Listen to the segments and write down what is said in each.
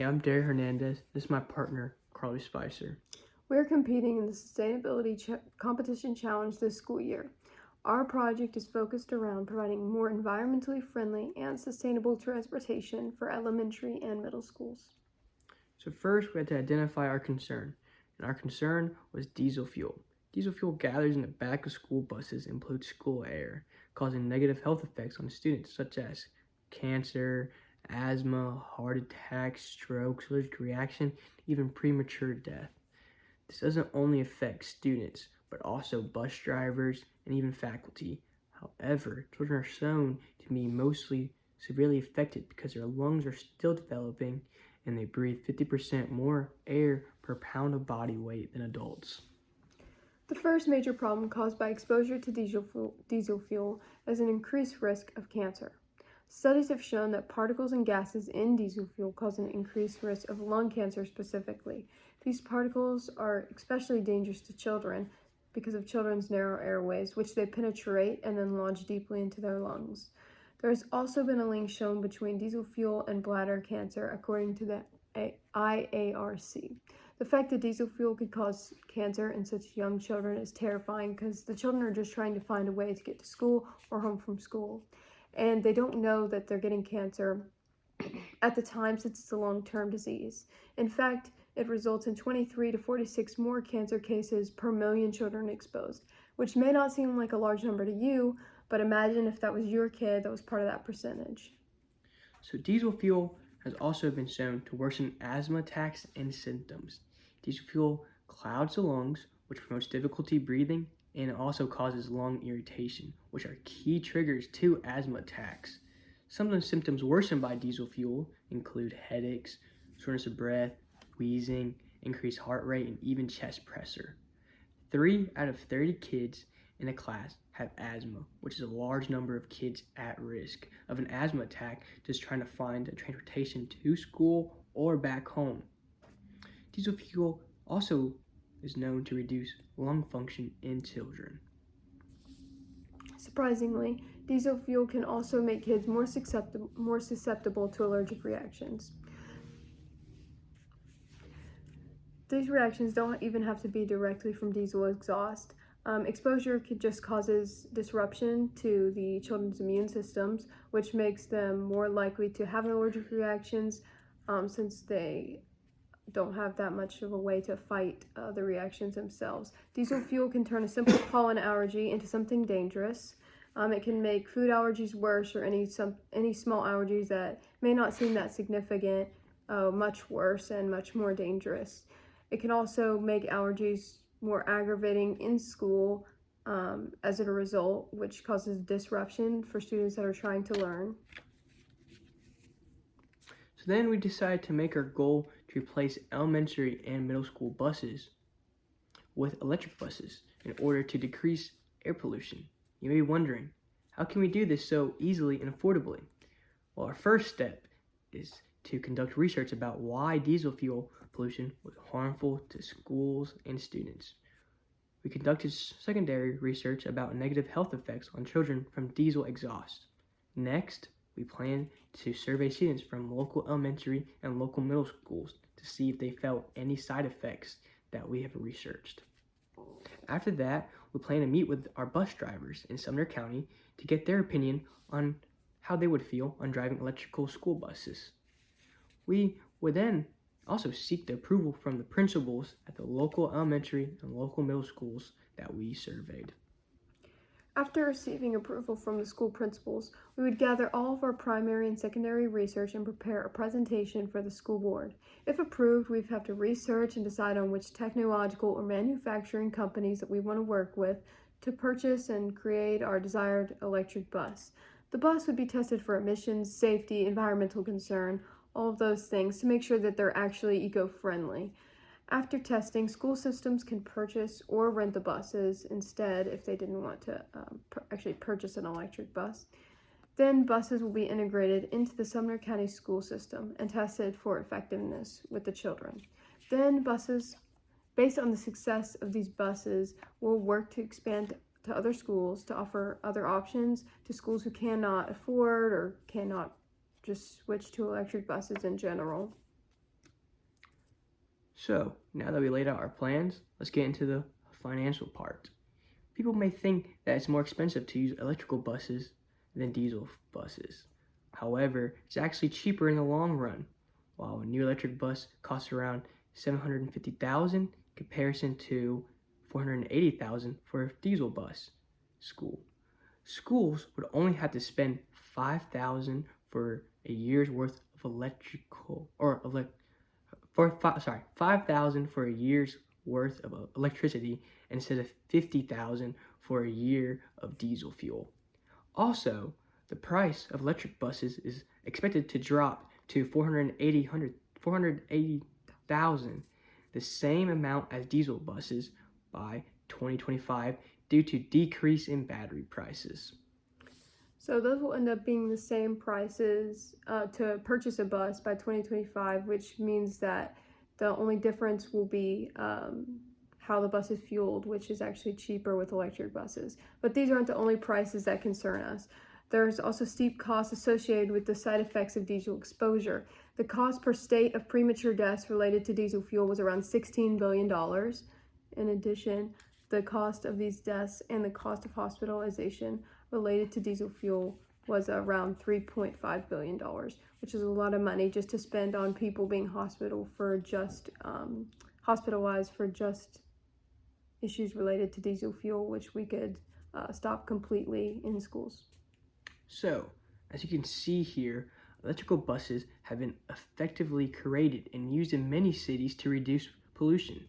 Hey, I'm Dario Hernandez. This is my partner, Carly Spicer. We're competing in the Sustainability Competition Challenge this school year. Our project is focused around providing more environmentally friendly and sustainable transportation for elementary and middle schools. So first, we had to identify our concern, and our concern was diesel fuel. Diesel fuel gathers in the back of school buses and pollutes school air, causing negative health effects on students such as cancer, asthma, heart attacks, strokes, allergic reaction, even premature death. This doesn't only affect students, but also bus drivers and even faculty. However, children are shown to be mostly severely affected because their lungs are still developing and they breathe 50% more air per pound of body weight than adults. The first major problem caused by exposure to diesel fuel is an increased risk of cancer. Studies have shown that particles and gases in diesel fuel cause an increased risk of lung cancer specifically. These particles are especially dangerous to children because of children's narrow airways, which they penetrate and then lodge deeply into their lungs. There has also been a link shown between diesel fuel and bladder cancer, according to the IARC. The fact that diesel fuel could cause cancer in such young children is terrifying because the children are just trying to find a way to get to school or home from school. And they don't know that they're getting cancer at the time since it's a long-term disease. In fact, it results in 23 to 46 more cancer cases per million children exposed, which may not seem like a large number to you, but imagine if that was your kid that was part of that percentage. So diesel fuel has also been shown to worsen asthma attacks and symptoms. Diesel fuel clouds the lungs, which promotes difficulty breathing, and it also causes lung irritation, which are key triggers to asthma attacks. Some of the symptoms worsened by diesel fuel include headaches, shortness of breath, wheezing, increased heart rate, and even chest pressure. 3 out of 30 kids in a class have asthma, which is a large number of kids at risk of an asthma attack just trying to find a transportation to school or back home. Diesel fuel also is known to reduce lung function in children. Surprisingly, diesel fuel can also make kids more susceptible to allergic reactions. These reactions don't even have to be directly from diesel exhaust. Exposure just causes disruption to the children's immune systems, which makes them more likely to have allergic reactions since they don't have that much of a way to fight the reactions themselves. Diesel fuel can turn a simple pollen allergy into something dangerous. It can make food allergies worse, or any small allergies that may not seem that significant much worse and much more dangerous. It can also make allergies more aggravating in school as a result, which causes disruption for students that are trying to learn. So then we decided to make our goal to replace elementary and middle school buses with electric buses in order to decrease air pollution. You may be wondering, how can we do this so easily and affordably? Well, our first step is to conduct research about why diesel fuel pollution was harmful to schools and students. We conducted secondary research about negative health effects on children from diesel exhaust. Next, we plan to survey students from local elementary and local middle schools to see if they felt any side effects that we have researched. After that, we plan to meet with our bus drivers in Sumner County to get their opinion on how they would feel on driving electrical school buses. We would then also seek the approval from the principals at the local elementary and local middle schools that we surveyed. After receiving approval from the school principals, we would gather all of our primary and secondary research and prepare a presentation for the school board. If approved, we'd have to research and decide on which technological or manufacturing companies that we want to work with to purchase and create our desired electric bus. The bus would be tested for emissions, safety, environmental concern, all of those things to make sure that they're actually eco-friendly. After testing, school systems can purchase or rent the buses instead if they didn't want to actually purchase an electric bus. Then buses will be integrated into the Sumner County school system and tested for effectiveness with the children. Then buses, based on the success of these buses, will work to expand to other schools to offer other options to schools who cannot afford or cannot just switch to electric buses in general. So now that we laid out our plans, let's get into the financial part. People may think that it's more expensive to use electrical buses than diesel buses. However, it's actually cheaper in the long run. While a new electric bus costs around $750,000 in comparison to $480,000 for a diesel bus. Schools would only have to spend $5,000 for a year's worth of $5,000 for a year's worth of electricity instead of $50,000 for a year of diesel fuel. Also, the price of electric buses is expected to drop to $480,000, the same amount as diesel buses by 2025 due to decrease in battery prices. So those will end up being the same prices to purchase a bus by 2025, which means that the only difference will be how the bus is fueled, which is actually cheaper with electric buses. But these aren't the only prices that concern us. There's also steep costs associated with the side effects of diesel exposure. The cost per state of premature deaths related to diesel fuel was around $16 billion. In addition, the cost of these deaths and the cost of hospitalization related to diesel fuel was around $3.5 billion, which is a lot of money just to spend on people being hospitalized for just issues related to diesel fuel, which we could stop completely in schools. So, as you can see here, electrical buses have been effectively created and used in many cities to reduce pollution.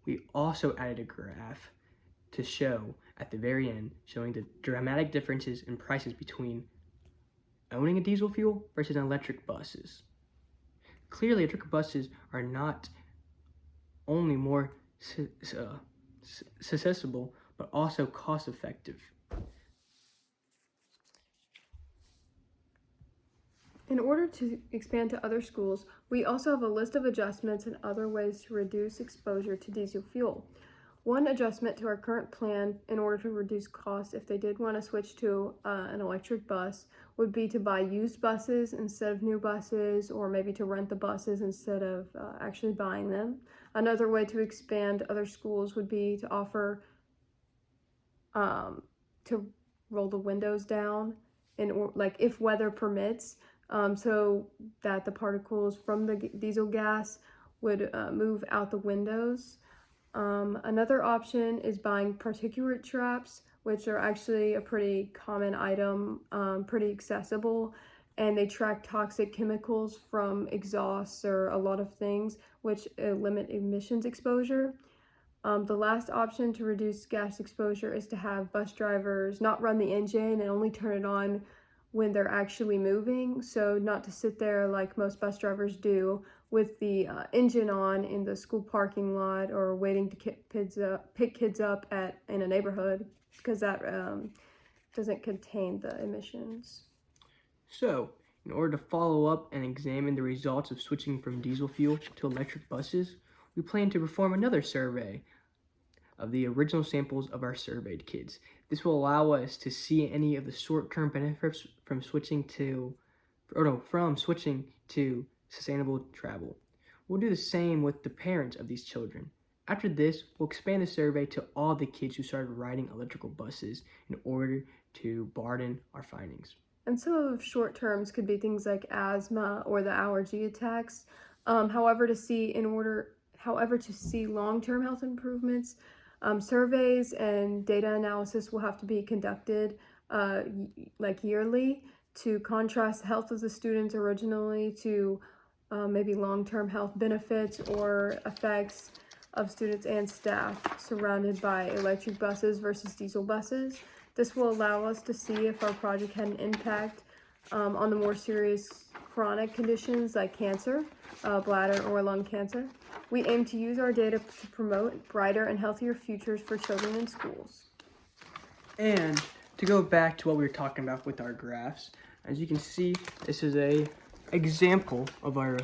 We also added a graph to show at the very end, showing the dramatic differences in prices between owning a diesel fuel versus electric buses. Clearly, electric buses are not only more accessible, but also cost effective. In order to expand to other schools, we also have a list of adjustments and other ways to reduce exposure to diesel fuel. One adjustment to our current plan in order to reduce costs if they did want to switch to an electric bus would be to buy used buses instead of new buses, or maybe to rent the buses instead of actually buying them. Another way to expand other schools would be to offer to roll the windows down if weather permits, so that the particles from the diesel gas would move out the windows. Another option is buying particulate traps, which are actually a pretty common item, pretty accessible, and they track toxic chemicals from exhausts or a lot of things, which limit emissions exposure. The last option to reduce gas exposure is to have bus drivers not run the engine and only turn it on when they're actually moving, so not to sit there like most bus drivers do with the engine on in the school parking lot or waiting to pick kids up in a neighborhood, because that doesn't contain the emissions. So, in order to follow up and examine the results of switching from diesel fuel to electric buses, we plan to perform another survey of the original samples of our surveyed kids. This will allow us to see any of the short-term benefits from switching to sustainable travel. We'll do the same with the parents of these children. After this, we'll expand the survey to all the kids who started riding electrical buses in order to broaden our findings. And some of the short terms could be things like asthma or the allergy attacks. However, to see long-term health improvements, surveys and data analysis will have to be conducted yearly to contrast the health of the students originally to maybe long-term health benefits or effects of students and staff surrounded by electric buses versus diesel buses. This will allow us to see if our project had an impact on the more serious chronic conditions like cancer, bladder or lung cancer. We aim to use our data to promote brighter and healthier futures for children in schools. And to go back to what we were talking about with our graphs, as you can see, this is a example of our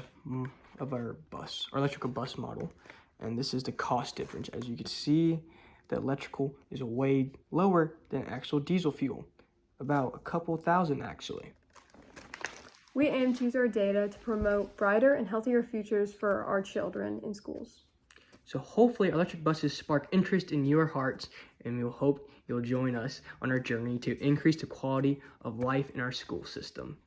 electrical bus model, and this is the cost difference. As you can see, the electrical is way lower than actual diesel fuel, about a couple thousand actually. We aim to use our data to promote brighter and healthier futures for our children in schools. So hopefully electric buses spark interest in your hearts, and we'll hope you'll join us on our journey to increase the quality of life in our school system.